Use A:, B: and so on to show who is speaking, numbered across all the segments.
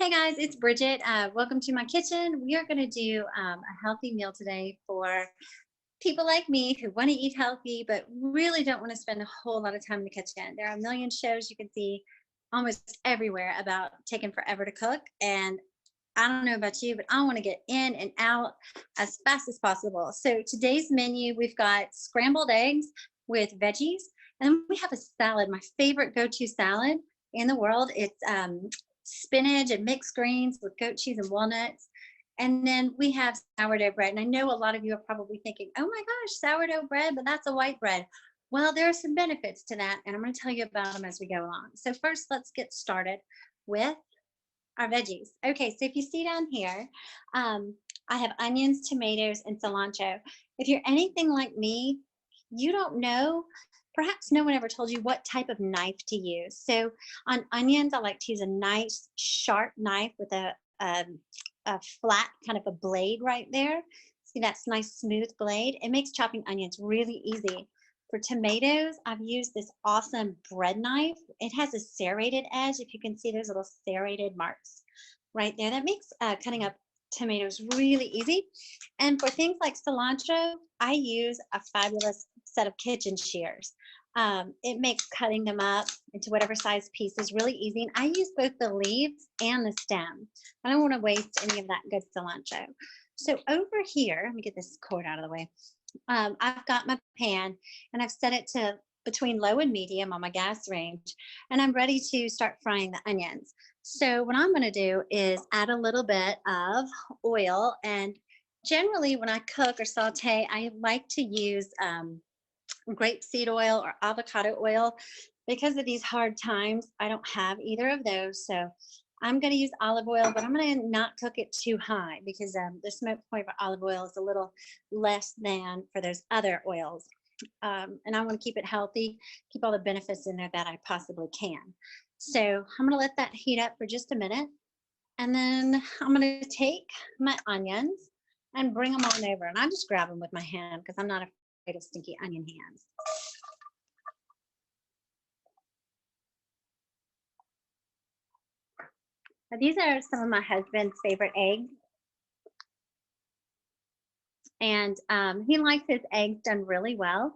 A: Hey guys, it's Bridget. Welcome to my kitchen. We are going to do a healthy meal today for people like me who want to eat healthy but really don't want to spend a whole lot of time in the kitchen. There are a million shows you can see almost everywhere about taking forever to cook. And I don't know about you, but I want to get in and out as fast as possible. So today's menu, we've got scrambled eggs with veggies, and then we have a salad, my favorite go-to salad in the world. It's spinach and mixed greens with goat cheese and walnuts. And then we have sourdough bread. And I know a lot of you are probably thinking, oh my gosh, sourdough bread, but that's a white bread. Well, there are some benefits to that, and I'm going to tell you about them as we go along. So first, let's get started with our veggies. Okay, so if you see down here, I have onions, tomatoes, and cilantro. If you're anything like me, you don't know, perhaps no one ever told you what type of knife to use. So on onions, I like to use a nice sharp knife with a flat kind of a blade right there. See, that's nice smooth blade. It makes chopping onions really easy. For tomatoes, I've used this awesome bread knife. It has a serrated edge. If you can see, there's little serrated marks right there. That makes cutting up tomatoes really easy. And for things like cilantro, I use a fabulous set of kitchen shears. It makes cutting them up into whatever size pieces really easy. And I use both the leaves and the stem. I don't want to waste any of that good cilantro. So over here, let me get this cord out of the way. I've got my pan and I've set it to between low and medium on my gas range, and I'm ready to start frying the onions. So what I'm going to do is add a little bit of oil, and generally when I cook or saute, I like to use grapeseed oil or avocado oil. Because of these hard times, I don't have either of those, so I'm going to use olive oil, but I'm going to not cook it too high because the smoke point for olive oil is a little less than for those other oils. And I want to keep it healthy, keep all the benefits in there that I possibly can. So I'm going to let that heat up for just a minute. And then I'm going to take my onions and bring them on over. And I just grab them with my hand because I'm not afraid of stinky onion hands. Now, these are some of my husband's favorite eggs. And he likes his eggs done really well,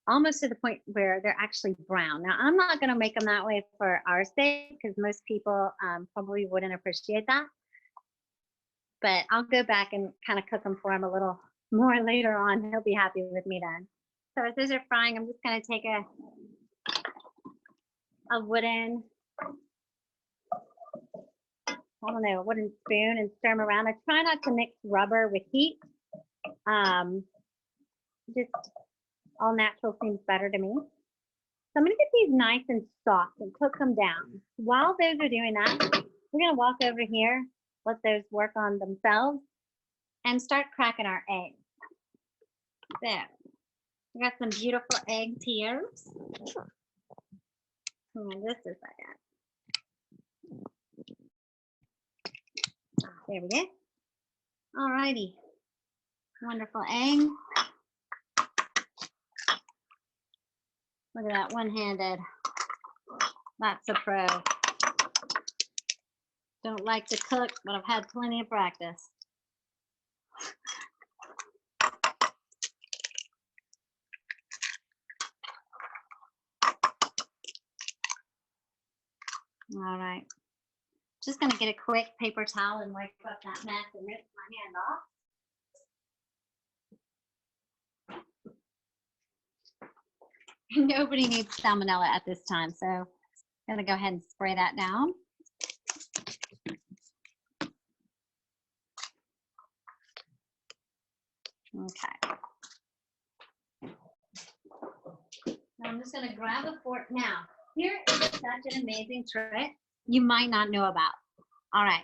A: almost to the point where they're actually brown. Now, I'm not going to make them that way for our sake because most people probably wouldn't appreciate that. But I'll go back and kind of cook them for him a little more later on. He'll be happy with me then. So as those are frying, I'm just going to take a wooden spoon and stir them around. I try not to mix rubber with heat. Just all natural seems better to me. So I'm going to get these nice and soft and cook them down. While those are doing that, we're going to walk over here, let those work on themselves, and start cracking our eggs. There. We got some beautiful eggs here. And this is like that. There we go. All righty. Wonderful egg. Look at that, one-handed. That's a pro. Don't like to cook, but I've had plenty of practice. All right. Just going to get a quick paper towel and wipe up that mess and rinse my hand off. Nobody needs salmonella at this time, so I'm going to go ahead and spray that down. Okay. Now I'm just going to grab a fork. Now, here is such an amazing trick you might not know about. All right.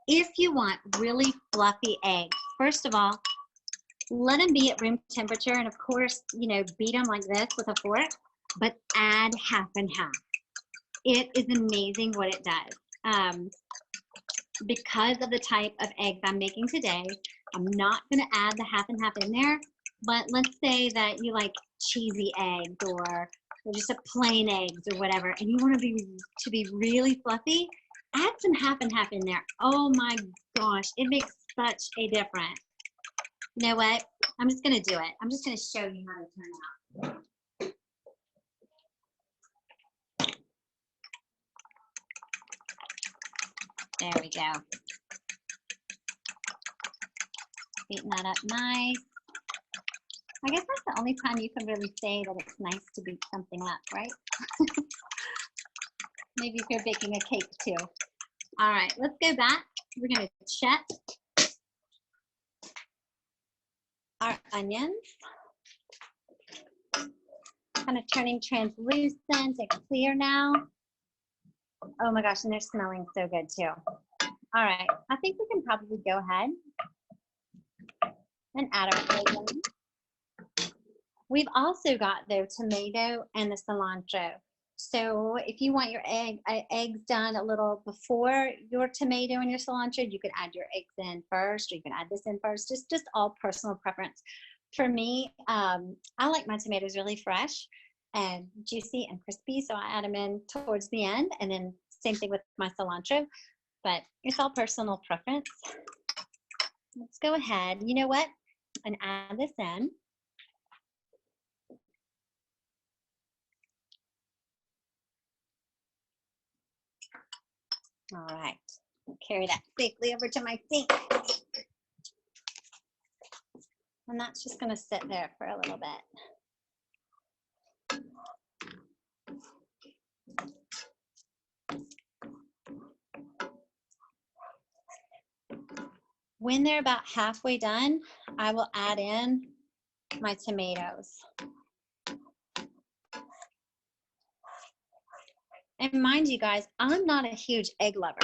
A: If you want really fluffy eggs, first of all, let them be at room temperature, and of course, beat them like this with a fork, but add half and half. It is amazing what it does. Because of the type of eggs I'm making today, I'm not going to add the half and half in there, but let's say that you like cheesy eggs or just a plain eggs or whatever, and you want to be really fluffy, Add some half and half in there. Oh my gosh, it makes such a difference. You know what? I'm just gonna do it. I'm just gonna show you how to turn out. There we go. Beating that up nice. I guess that's the only time you can really say that it's nice to beat something up, right? Maybe if you're baking a cake too. All right, let's go back. We're gonna check our onions. Kind of turning translucent and clear now. Oh my gosh, and they're smelling so good too. All right, I think we can probably go ahead and add our egg in. We've also got the tomato and the cilantro. So if you want your eggs done a little before your tomato and your cilantro, you could add your eggs in first, or you can add this in first. Just all personal preference. For me, I like my tomatoes really fresh and juicy and crispy, so I add them in towards the end, and then same thing with my cilantro, but it's all personal preference. Let's go ahead, you know what, and add this in. All right, carry that safely over to my sink. And that's just gonna sit there for a little bit. When they're about halfway done, I will add in my tomatoes. And mind you guys, I'm not a huge egg lover.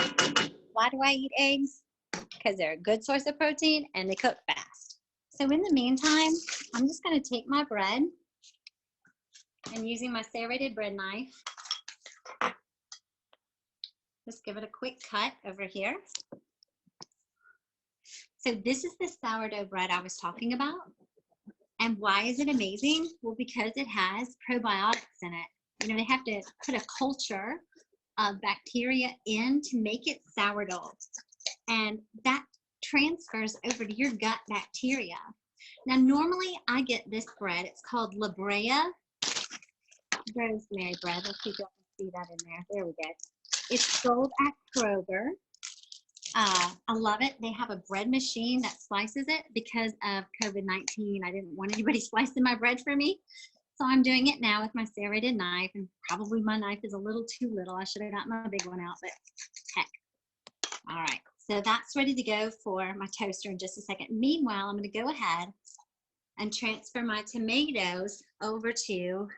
A: Why do I eat eggs? Because they're a good source of protein and they cook fast. So in the meantime, I'm just gonna take my bread and using my serrated bread knife, just give it a quick cut over here. So this is the sourdough bread I was talking about. And why is it amazing? Well, because it has probiotics in it. You know, they have to put a culture of bacteria in to make it sourdough. And that transfers over to your gut bacteria. Now, normally I get this bread. It's called La Brea rosemary bread. Let's see if you can see that in there. There we go. It's sold at Kroger. I love it. They have a bread machine that slices it. Because of COVID-19, I didn't want anybody slicing my bread for me. So I'm doing it now with my serrated knife, and probably my knife is a little too little. I should have got my big one out, but heck. All right, so that's ready to go for my toaster in just a second. Meanwhile, I'm gonna go ahead and transfer my tomatoes over to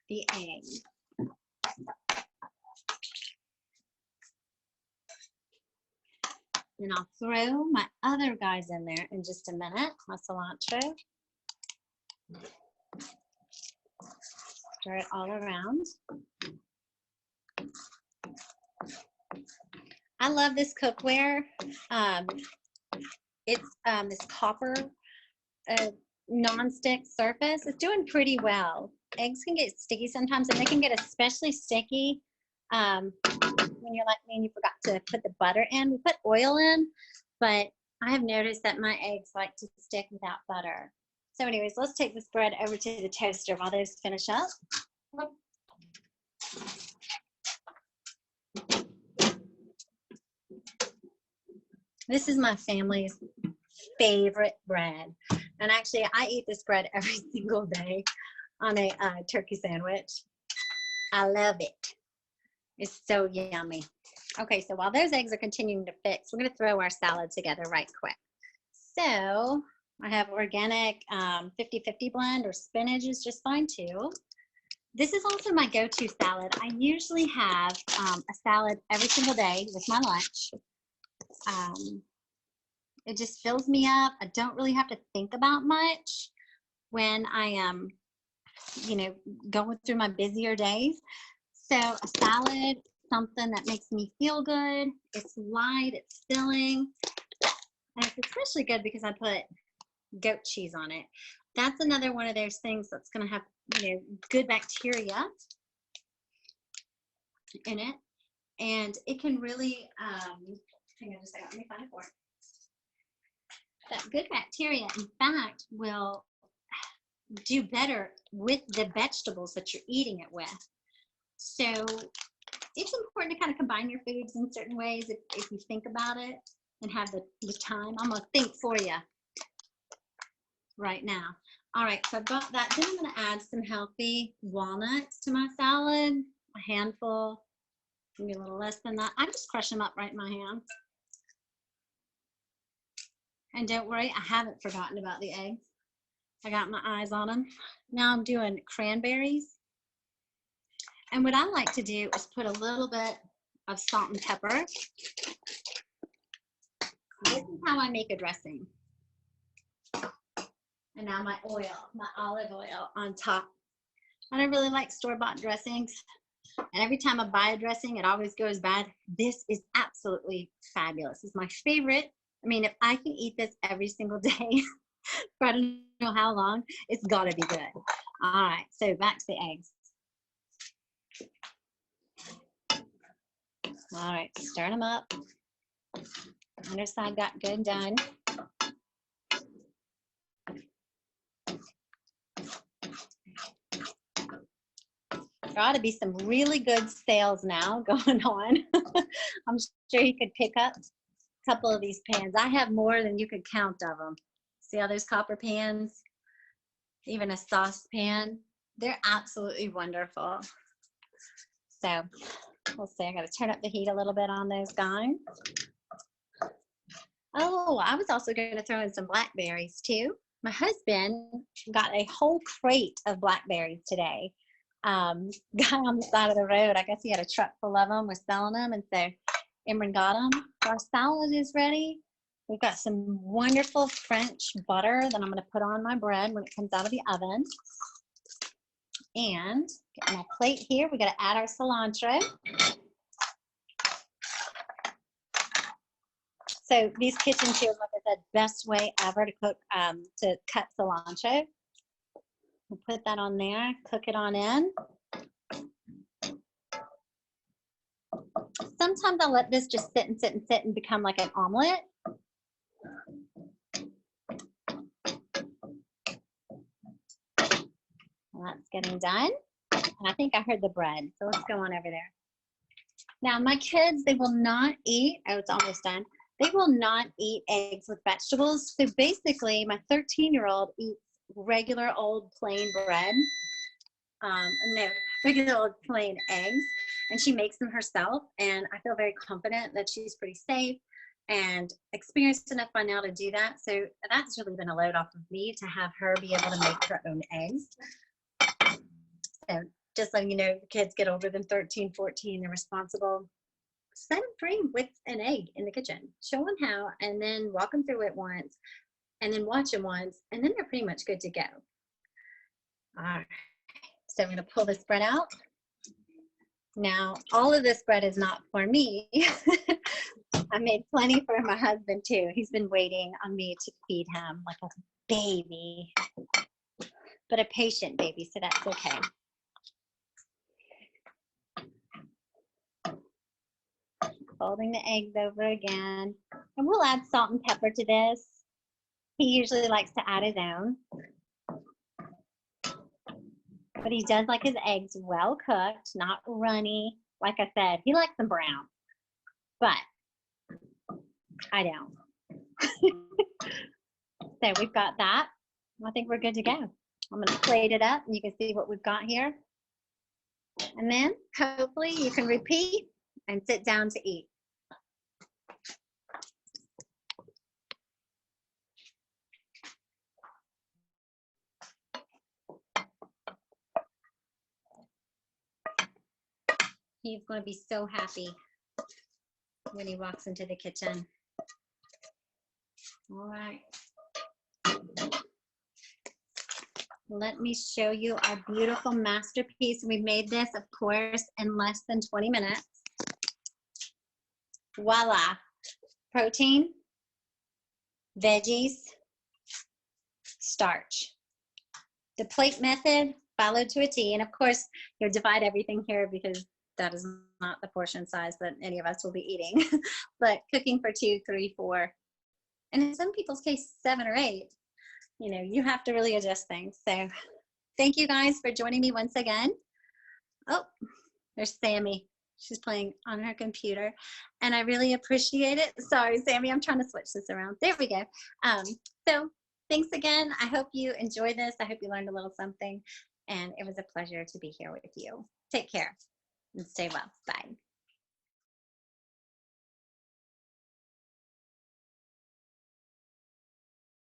A: the eggs. And I'll throw my other guys in there in just a minute, my cilantro. Stir it all around. I love this cookware. It's this copper non-stick surface. It's doing pretty well. Eggs can get sticky sometimes, and they can get especially sticky when you're like me and you forgot to put the butter in. We put oil in, but I have noticed that my eggs like to stick without butter. So anyways, let's take this bread over to the toaster while those finish up. This is my family's favorite bread. And actually, I eat this bread every single day on a turkey sandwich. I love it. It's so yummy. Okay, so while those eggs are continuing to fix, we're going to throw our salad together right quick. So I have organic 50-50 blend, or spinach is just fine too. This is also my go-to salad. I usually have a salad every single day with my lunch. It just fills me up. I don't really have to think about much when I am, you know, going through my busier days. So a salad, something that makes me feel good. It's light, it's filling, and it's especially good because I put goat cheese on it. That's another one of those things that's going to have, you know, good bacteria in it. And it can really, hang on just a second, let me find a fork. That good bacteria, in fact, will do better with the vegetables that you're eating it with. So it's important to kind of combine your foods in certain ways if you think about it and have the time. I'm going to think for you right now. All right, so I've got that. Then I'm going to add some healthy walnuts to my salad, a handful, maybe a little less than that. I just crush them up right in my hand. And don't worry, I haven't forgotten about the eggs. I got my eyes on them. Now I'm doing cranberries. And what I like to do is put a little bit of salt and pepper. This is how I make a dressing. And now my oil, my olive oil on top. I don't really like store-bought dressings. And every time I buy a dressing, it always goes bad. This is absolutely fabulous. It's my favorite. I mean, if I can eat this every single day for I don't know how long, it's got to be good. All right, so back to the eggs. All right, stir them up. Underside got good done. There ought to be some really good sales now going on. I'm sure you could pick up a couple of these pans. I have more than you could count of them. See all those copper pans? Even a saucepan. They're absolutely wonderful. So we'll see. I got to turn up the heat a little bit on those guys. Oh, I was also going to throw in some blackberries too. My husband got a whole crate of blackberries today. Guy on the side of the road, I guess he had a truck full of them, was selling them, and so Imran got them. Our salad is ready. We've got some wonderful French butter that I'm going to put on my bread when it comes out of the oven. And get my plate here. We got to add our cilantro. So these kitchen shears, like I said, best way ever to cook, to cut cilantro. We'll put that on there, cook it on in. Sometimes I'll let this just sit and sit and sit and become like an omelet. Well, that's getting done. And I think I heard the bread, so let's go on over there. Now my kids, they will not eat, oh, it's almost done. They will not eat eggs with vegetables. So basically my 13-year-old eats regular old plain bread. No, regular old plain eggs. And she makes them herself. And I feel very confident that she's pretty safe and experienced enough by now to do that. So that's really been a load off of me to have her be able to make her own eggs. So just letting you know, the kids get older than 13, 14, they're responsible. Set them free with an egg in the kitchen. Show them how, and then walk them through it once, and then watch them once, and then they're pretty much good to go. All right, so I'm going to pull this bread out. Now, all of this bread is not for me. I made plenty for my husband too. He's been waiting on me to feed him like a baby, but a patient baby, so that's okay. Folding the eggs over again. And we'll add salt and pepper to this. He usually likes to add his own. But he does like his eggs well cooked, not runny. Like I said, he likes them brown. But I don't. So we've got that. I think we're good to go. I'm going to plate it up and you can see what we've got here. And then hopefully you can repeat and sit down to eat. He's going to be so happy when he walks into the kitchen. All right. Let me show you our beautiful masterpiece. We made this, of course, in less than 20 minutes. Voila. Protein, veggies, starch. The plate method followed to a T. And of course, you'll divide everything here because that is not the portion size that any of us will be eating. But cooking for 2, 3, 4, and in some people's case, 7 or 8, you know, you have to really adjust things. So thank you guys for joining me once again. Oh, there's Sammy. She's playing on her computer, and I really appreciate it. Sorry, Sammy, I'm trying to switch this around. There we go. So thanks again. I hope you enjoyed this. I hope you learned a little something, and it was a pleasure to be here with you. Take care and stay well. Bye.